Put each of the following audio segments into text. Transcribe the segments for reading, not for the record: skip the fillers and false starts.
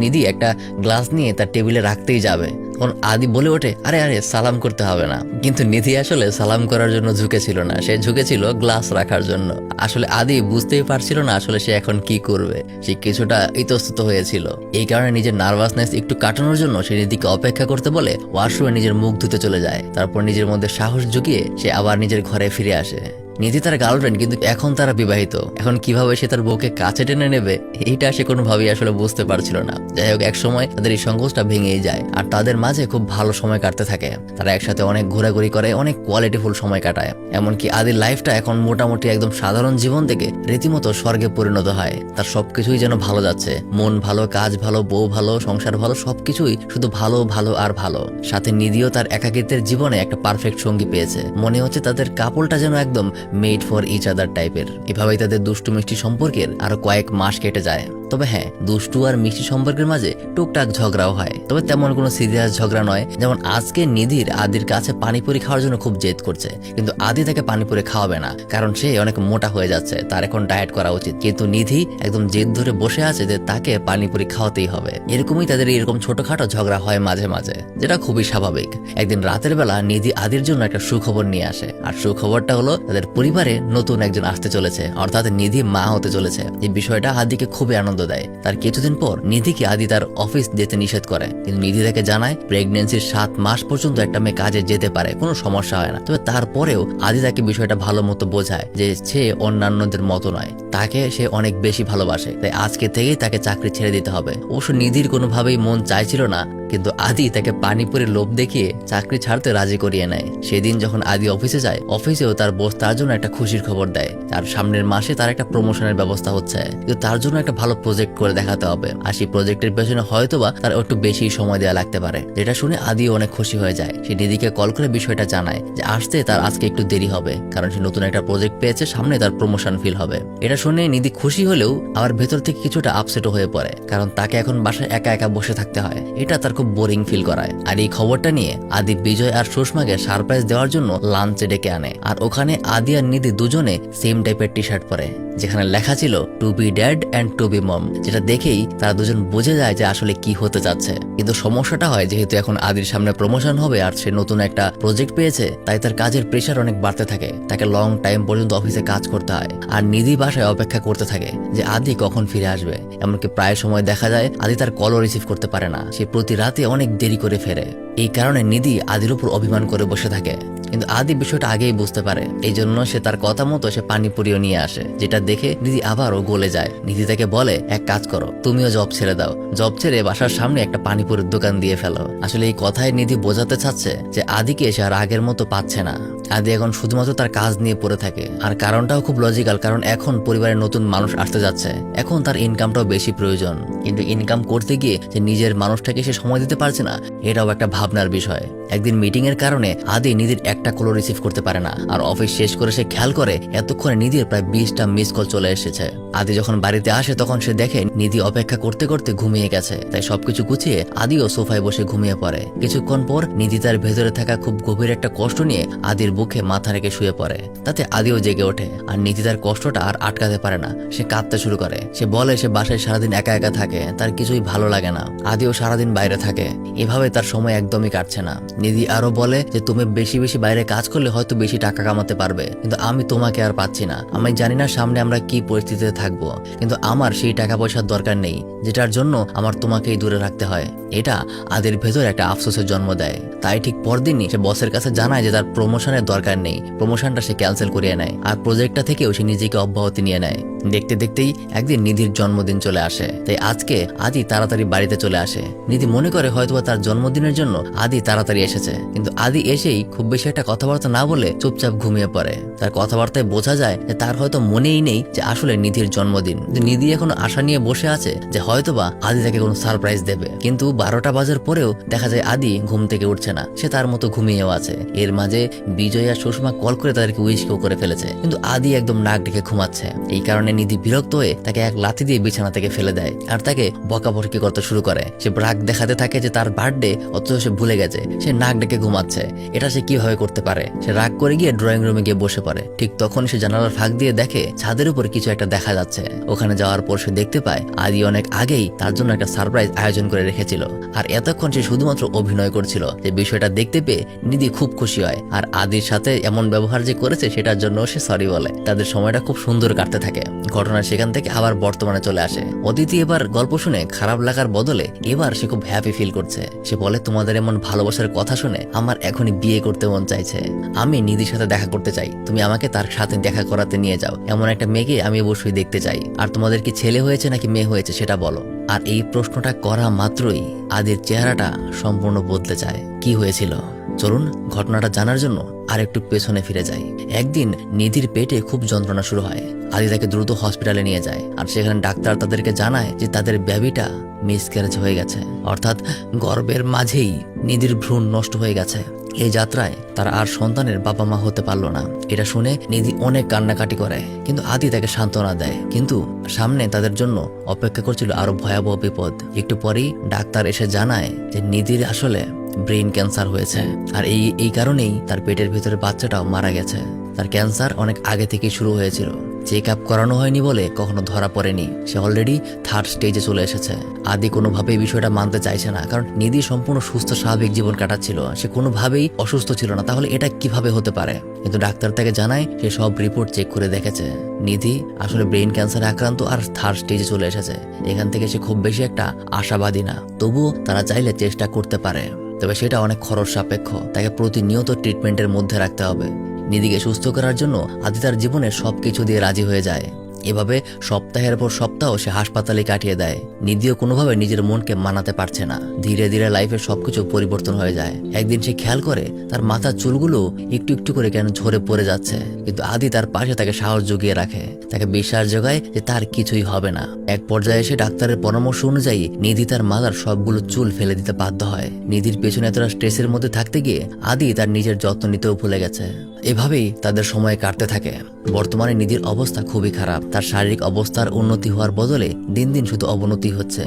নিধি একটা গ্লাস নিয়ে তার টেবিলে রাখতেই যাবে, তখন আদি বলে ওঠে, আরে আরে সালাম করতে হবে না। কিন্তু নিধি আসলে সালাম করার জন্য ঝুঁকেছিল না, সে ঝুঁকেছিল গ্লাস রাখার জন্য। আসলে আদি বুঝতেই পারছিল না আসলে সে এখন কি করবে, সে কিছুটা ইতস্তত হয়েছিল। এই কারণে নিজের নার্ভাসনেস একটু কাটানোর জন্য সে নিধিকে অপেক্ষা করতে বলে ওয়াশরুমে নিজের মুখ ধুতে চলে যায়। তারপর নিজের মধ্যে সাহস জুগিয়ে সে আবার নিজের ঘরে ফিরে আসে। নিধি তার গার্লফ্রেন্ড, কিন্তু এখন তারা বিবাহিত, এখন কিভাবে সে তার বউকে কাছে টেনে নেবে এইটা সে কোনোভাবেই আসলে বুঝতে পারছিল না। যাই হোক, এক সময় তাদের এই সংঘর্ষটা ভেঙেই যায় আর তাদের মাঝে খুব ভালো সময় কাটতে থাকে। তারা একসাথে অনেক ঘোরাঘুরি করে, অনেক কোয়ালিটিফুল সময় কাটায়। এমনকি আদির লাইফটা এখন মোটামুটি একদম সাধারণ জীবন থেকে রীতিমতো স্বর্গে পরিণত হয়। তার সবকিছুই যেন ভালো যাচ্ছে, মন ভালো, কাজ ভালো, বউ ভালো, সংসার ভালো, সবকিছুই শুধু ভালো ভালো আর ভালো। সাথে নিধিও তার একাকিত্বের জীবনে একটা পারফেক্ট সঙ্গী পেয়েছে। মনে হচ্ছে তাদের কাপলটা যেন একদম মেড ফর ইচ আদার টাইপের। এভাবেই তাদের দুষ্টু মিষ্টি সম্পর্কের আরো কয়েক মাস কেটে যায়। তবে হ্যাঁ, দুষ্টু আর মিষ্টি সম্পর্কের মাঝে টুকটাক ঝগড়াও হয়, তবে তেমন কোনো সিরিয়াস ঝগড়া নয়। যেমন আজকে নিধির আদির কাছে পানিপুরি খাওয়ার জন্য খুব জেদ করছে, কিন্তু আদি তাকে পানিপুরি খাওয়াবে না, কারণ সে অনেক মোটা হয়ে যাচ্ছে, তার এখন ডায়েট করা উচিত। কিন্তু নিধি একদম জেদ ধরে বসে আছে যে তাকে পানিপুরি খাওয়াতেই হবে। এরকমই তাদের এরকম ছোটখাটো ঝগড়া হয় মাঝে মাঝে, যেটা খুবই স্বাভাবিক। একদিন রাতের বেলা নিধি আদির জন্য একটা সুখবর নিয়ে আসে, আর সুখবরটা হলো তাদের পরিবারে নতুন একজন আসতে চলেছে, অর্থাৎ নিধি মা হতে চলেছে। এই বিষয়টা আদিকে খুবই আনন্দ দেয়। তার কিছুদিন পর নিধিকে আদি তার অফিস যেতে নিষেধ করে, কিন্তু নিধি তাকে জানায় প্রেগনেন্সির 7 মাস পর্যন্ত একটা মেয়ে কাজে যেতে পারে, কোনো সমস্যা হয় না। তবে তারপরেও আদি তাকে বিষয়টা ভালো মতো বোঝায় যে সে অন্যান্যদের মতো নয়, তাকে সে অনেক বেশি ভালোবাসে, তাই আজকে থেকেই তাকে চাকরি ছেড়ে দিতে হবে। অবশ্য নিধির কোনোভাবেই মন চাইছিল না, কিন্তু আদি তাকে পানিপুরি লোভ দেখিয়ে চাকরি ছাড়তে রাজি করিয়ে নেয়। সেদিন যখন আদি অফিসে যায়, অফিসেও তার বস তার জন্য একটা খুশির খবর দেয়। তার সামনের মাসে তার একটা প্রমোশনের ব্যবস্থা হচ্ছে, কিন্তু তার জন্য একটা ভালো প্রজেক্ট করে দেখাতে হবে, আর সেই প্রজেক্টের পেছনে হয়তোবা তার একটু বেশি সময় দেওয়া লাগতে পারে। যেটা শুনে আদি অনেক খুশি হয়ে যায়। সে নিধিকে কল করে বিষয়টা জানায় যে আসতে তার আজকে একটু দেরি হবে, কারণ সে নতুন একটা প্রজেক্ট পেয়েছে, সামনে তার প্রমোশন ফিল হবে। এটা শুনে নিধি খুশি হলেও আবার ভেতর থেকে কিছুটা আপসেটও হয়ে পড়ে, কারণ তাকে এখন বাসায় একা একা বসে থাকতে হয়। এটা তার খুব বোরিং ফিল করায়। আর এই খবরটা নিয়ে আদি বিজয় আর সুষমাকে সারপ্রাইজ দেওয়ার জন্য লাঞ্চে ডেকে আনে, আর ওখানে আদি আর নিধি দুজনে সেম টাইপের টি শার্ট পরে, যেখানে লেখা ছিল to be dad and to be mom, যেটা দেখেই তারা দুজন বুঝে যায় যে আসলে কি হতে যাচ্ছে। কিন্তু সমস্যাটা হয়, যেহেতু এখন আদির সামনে প্রমোশন হবে আর সে নতুন একটা প্রজেক্ট পেয়েছে, তাই তার কাজের প্রেশার অনেক বাড়তে থাকে। তাকে লং টাইম পর্যন্ত অফিসে কাজ করতে হয়, আর নিধি বাসায় অপেক্ষা করতে থাকে যে আদি কখন ফিরে আসবে। এমনকি প্রায় সময় দেখা যায় আদি তার কলও রিসিভ করতে পারে না, সে প্রতি রাতে অনেক দেরি করে ফেরে। এই কারণে নিধি আদির উপর অভিমান করে বসে থাকে, কিন্তু আদি বিষয়টা আগেই বুঝতে পারে। এই জন্য সে তার কথা মতো সে পানিপুরিও নিয়ে আসে, যেটা দেখে নিধি আবারও গলে যায়। নিধি তাকে বলে, এক কাজ করো, তুমিও জব ছেড়ে দাও, জব ছেড়ে বাসার সামনে একটা পানিপুরির দোকান দিয়ে ফেলো। আসলে এই কথায় নিধি বোঝাতে চাচ্ছে যে আদিকে সে আর আগের মতো পাচ্ছে না। আদি এখন শুধুমাত্র তার কাজ নিয়ে পড়ে থাকে, আর কারণটাও খুব লজিক্যাল, কারণ এখন পরিবারের নতুন মানুষ আসতে যাচ্ছে, এখন তার ইনকামটাও বেশি প্রয়োজন। কিন্তু ইনকাম করতে গিয়ে যে নিজের মানুষটাকে সে সময় দিতে পারছে না, এটাও একটা ভাবনার বিষয়। একদিন মিটিং এর কারণে আদি নিধির একটা কল রিসিভ করতে পারে না, আর অফিস শেষ করে সে খেয়াল করে এতক্ষণে নিধির প্রায় 20টা মিস কল চলে এসেছে। আদি যখন বাড়িতে আসে তখন সে দেখে নিধি অপেক্ষা করতে করতে ঘুমিয়ে গেছে, তাই সবকিছু গুছিয়ে আদিও সোফায় বসে ঘুমিয়ে পড়ে। কিছুক্ষণ পর নিধি তার ভেতরে থাকা খুব গভীর একটা কষ্ট নিয়ে আদির বুকে মাথা রেখে শুয়ে পড়ে। তাতে আদিও জেগে ওঠে, আর নিধি তার কষ্টটা আর আটকাতে পারে না, সে কাঁদতে শুরু করে। সে বলে সে বাসায় সারাদিন একা একা থাকে, তার কিছুই ভালো লাগে না। আদিও সারাদিন বাইরে থাকে, এভাবে তার সময় একদমই কাটছে না। নিধি আরো বলে যে তুমি বেশি বেশি বাইরে কাজ করলে হয়তো বেশি টাকা কামাতে পারবে, কিন্তু আমি তোমাকে আর পাচ্ছি না। আমি জানি না সামনে আমরা কি পরিস্থিতিতে থাকবো, কিন্তু আমার সেই টাকা পয়সার দরকার নেই যেটার জন্য আমার তোমাকেই দূরে রাখতে হয়। এটা আদির ভেতর একটা আফসোসের জন্ম দেয়। তাই ঠিক পরদিনই সে বসের কাছে জানায় যে তার প্রমোশনের দরকার নেই, প্রমোশনটা সে ক্যান্সেল করিয়ে নেয়, আর প্রজেক্টটা থেকেও সে নিজেকে অব্যাহতি নিয়ে নেয়। দেখতে দেখতেই একদিন নিধির জন্মদিন চলে আসে, তাই আজকে আদি তাড়াতাড়ি বাড়িতে চলে আসে। নিধি মনে করে হয়তোবা তার জন্মদিনের জন্য আদি তাড়াতাড়ি এসেছে, কিন্তু আদি এসেই খুব বেশি একটা কথাবার্তা না বলে চুপচাপ ঘুমিয়ে পড়ে। তার কথাবার্তায় বোঝা যায় যে তার হয়তো মনেই নেই যে আসলে নিধির জন্মদিন। নিধি এখন আশা নিয়ে বসে আছে যে হয়তোবা আদি তাকে কোনো সারপ্রাইজ দেবে, কিন্তু 12টা বাজার পরেও দেখা যায় আদি ঘুম থেকে উঠছে না, সে তার মতো ঘুমিয়েও আছে। এর মাঝে বিজয় আর সুষমা কল করে তাদেরকে উইশ করে ফেলেছে, কিন্তু আদি একদম নাক ডেকে ঘুমাচ্ছে। এই কারণে নিধি বিরক্ত হয়ে তাকে এক লাথি দিয়ে বিছানা থেকে ফেলে দেয়, আর তাকে বকাবকি করতে শুরু করে। সে রাগ দেখাতে থাকে যে তার বার্থডে, অথচ সে ভুলে গেছে সে নাক ডেকে ঘুমাচ্ছে, এটা সে কিভাবে করতে পারে। সে রাগ করে গিয়ে ড্রয়িং রুমে গিয়ে বসে পড়ে। ঠিক তখন সে জানালার ফাঁক দিয়ে দেখে ছাদের উপর কিছু একটা দেখা যাচ্ছে। ওখানে যাওয়ার পর সে দেখতে পায় আদি অনেক আগেই তার জন্য একটা সারপ্রাইজ আয়োজন করে রেখেছিল। আর এতক্ষণ সে শুধুমাত্র অভিনয় করছিল। যে বিষয়টা দেখতে পেয়ে নিধি খুব খুশি হয়, আর আদির সাথে এমন ব্যবহার যে করেছে সেটার জন্য সে সরি বলে। তাদের সময়টা খুব সুন্দর কাটতে থাকে। ঘটনা সেখান থেকে আবার বর্তমানে চলে আসে। অদিতি এবার গল্প শুনে খারাপ লাগার বদলে এবার সে খুব হ্যাপি ফিল করছে। সে বলে, তোমাদের এমন ভালোবাসার কথা শুনে আমার এখনই বিয়ে করতে মন চাইছে। আমি নিধির সাথে দেখা করতে চাই, তুমি আমাকে তার সাথে দেখা করাতে নিয়ে যাও। এমন একটা মেয়েকে আমি অবশ্যই দেখতে চাই। আর তোমাদের কি ছেলে হয়েছে নাকি মেয়ে হয়েছে সেটা বলো। আর এই প্রশ্নটা করা মাত্রই আদির চেহারাটা সম্পূর্ণ বদলে যায়। কি হয়েছিল চলুন ঘটনাটা জানার জন্য আর একটু পেছনে ফিরে যাই। একদিন নিধির পেটে খুব যন্ত্রণা শুরু হয়। আদি তাকে দ্রুত হসপিটালে নিয়ে যায়। আর সেখানে ডাক্তার তাদেরকে জানায় যে তাদের বেবিটা মিসক্যারেজ হয়ে গেছে, অর্থাৎ গর্ভের মাঝেই নিধির ভ্রূণ নষ্ট হয়ে গেছে। এই যাত্রায় তারা আর সন্তানের বাবা মা হতে পারলো না। এটা শুনে নিধি অনেক কান্নাকাটি করে, কিন্তু আদি তাকে সান্ত্বনা দেয়। কিন্তু সামনে তাদের জন্য অপেক্ষা করছিল আরো ভয়াবহ বিপদ। একটু পরেই ডাক্তার এসে জানায় যে নিধির আসলে ব্রেন ক্যান্সার হয়েছে। আর এই কারণেই তার পেটের ভিতরে বাচ্চাটাও মারা গেছে। তার ক্যান্সার অনেক আগে থেকেই শুরু হয়েছিল। চেক আপ করানো হয়নি বলে কখনো ধরা পড়েনি। সে অলরেডি 3rd স্টেজে চলে এসেছে। আদি কোনোভাবেই বিষয়টা মানতে চাইছে না, কারণ নিধি সম্পূর্ণ সুস্থ স্বাভাবিক জীবন কাটাচ্ছিল। সে কোনোভাবেই অসুস্থ ছিল না, তাহলে এটা কিভাবে হতে পারে। কিন্তু ডাক্তার তাকে জানায় সে সব রিপোর্ট চেক করে দেখেছে নিধি আসলে ব্রেন ক্যান্সারে আক্রান্ত আর 3rd স্টেজে চলে এসেছে। এখান থেকে সে খুব বেশি একটা আশাবাদী না, তবুও তারা চাইলে চেষ্টা করতে পারে, তবে সেটা অনেক খরচ সাপেক্ষ। তাকে প্রতিনিয়ত ট্রিটমেন্টের মধ্যে রাখতে হবে। নিধিকে সুস্থ করার জন্য আদি তার জীবনের সবকিছু দিয়ে রাজি হয়ে যায়। এভাবে সপ্তাহের পর সপ্তাহ সে হাসপাতালে কাটিয়ে দেয়। নিধিও কোনোভাবে নিজের মনকে মানাতে পারছে না। ধীরে ধীরে লাইফের সবকিছু পরিবর্তন হয়ে যায়। একদিন সে খেয়াল করে তার মাথার চুলগুলো একটু একটু করে কেন ঝরে পড়ে যাচ্ছে, কিন্তু আদি তার পাশে তাকে সাহস জুগিয়ে রাখে, তাকে বিশ্বাস জোগায় যে তার কিছুই হবে না। এক পর্যায়ে এসে ডাক্তারের পরামর্শ অনুযায়ী নিধি তার মাথার সবগুলো চুল ফেলে দিতে বাধ্য হয়। নিধির পেছনে এতটা স্ট্রেসের মধ্যে থাকতে গিয়ে আদি তার নিজের যত্ন নিতেও ভুলে গেছে। এভাবেই তাদের সময় কাটতে থাকে। বর্তমানে নিধির অবস্থা খুবই খারাপ। তার শারীরিক অবস্থার উন্নতি হওয়ার বদলে দিন দিন শুধু অবনতি হচ্ছে।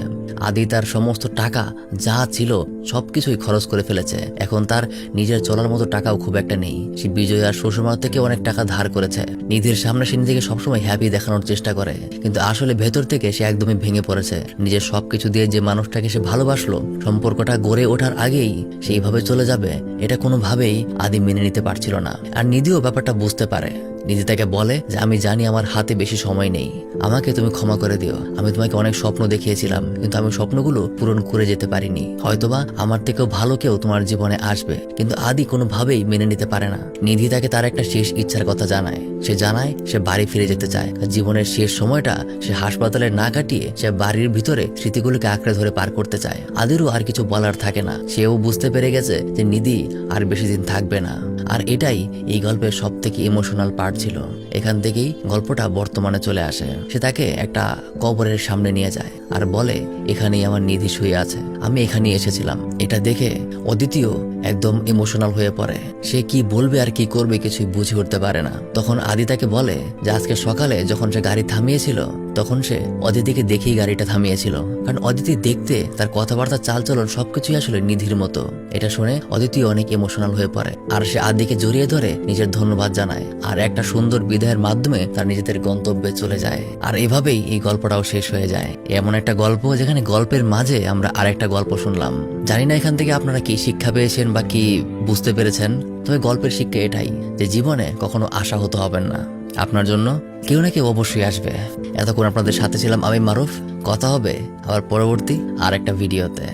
আদি তার সমস্ত টাকা যা ছিল সবকিছুই খরচ করে ফেলেছে। এখন তার নিজের চলার মতো টাকাও খুব একটা নেই। সে বিজয় আর শ্বশুরমা থেকে অনেক টাকা ধার করেছে। নিধির সামনে সে নিজেকে সবসময় হ্যাপি দেখানোর চেষ্টা করে, কিন্তু আসলে ভেতর থেকে সে একদমই ভেঙে পড়েছে। নিজের সবকিছু দিয়ে যে মানুষটাকে সে ভালোবাসলো, সম্পর্কটা গড়ে ওঠার আগেই সেইভাবে চলে যাবে, এটা কোনোভাবেই আদি মেনে নিতে পারছিল না। আর নিধিও ব্যাপারটা বুঝতে পারে। নিধি তাকে বলে যে আমি জানি আমার হাতে বেশি সময় নেই, আমাকে তুমি ক্ষমা করে দিও। আমি তোমাকে অনেক স্বপ্ন দেখিয়েছিলাম, কিন্তু আমি স্বপ্নগুলো পূরণ করে যেতে পারিনি। হয়তোবা আমার থেকেও ভালো কেউ তোমার জীবনে আসবে। কিন্তু আদি কোনোভাবেই মেনে নিতে পারে না। নিধি তাকে তার একটা শেষ ইচ্ছার কথা জানায়। সে জানায় সে বাড়ি ফিরে যেতে চায়। জীবনের শেষ সময়টা সে হাসপাতালে না কাটিয়ে সে বাড়ির ভিতরে স্মৃতিগুলোকে আঁকড়ে ধরে পার করতে চায়। আদিরও আর কিছু বলার থাকে না। সেও বুঝতে পেরে গেছে যে নিধি আর বেশি দিন থাকবে না। আর এটাই এই গল্পের সব থেকে ইমোশনাল পার্ট ছিল। এখান থেকেই গল্পটা বর্তমানে চলে আসে। সে তাকে একটা কবরের সামনে নিয়ে যায় আর বলে, এখানেই আমার নিধি শুয়ে আছে, আমি এখানেই এসেছিলাম। এটা দেখে অদিতিও একদম ইমোশনাল হয়ে পড়ে। সে কি বলবে আর কি করবে কিছুই বুঝে উঠতে পারে না। তখন আদি তাকে বলে যে আজকে সকালে যখন সে গাড়ি থামিয়েছিল তখন সে অদিতিকে দেখেই গাড়িটা থামিয়েছিল, কারণ অদিতি দেখতে, তার কথাবার্তা, চালচলন সবকিছুই আসলে নিধির মতো। এটা শুনে অদিতি অনেক ইমোশনাল হয়ে পড়ে আর সে আদিকে জড়িয়ে ধরে নিজের ধন্যবাদ জানায় আর একটা সুন্দর বিদায়ের মাধ্যমে তার নিজেদের গন্তব্যে চলে যায়। আর এভাবেই এই গল্পটাও শেষ হয়ে যায়। এমন একটা গল্প যেখানে গল্পের মাঝে আমরা আরেকটা গল্প শুনলাম। জানি না এখান থেকে আপনারা কি শিক্ষা পেয়েছেন বা কি বুঝতে পেরেছেন, তবে গল্পের শিক্ষা এটাই যে জীবনে কখনো আশা হতে হবে না। আপনার জন্য কেউ না কেউ অবশ্যই আসবে। এতক্ষণ আপনাদের সাথে ছিলাম আমি মারুফ। কথা হবে আবার পরবর্তী আর একটা ভিডিওতে।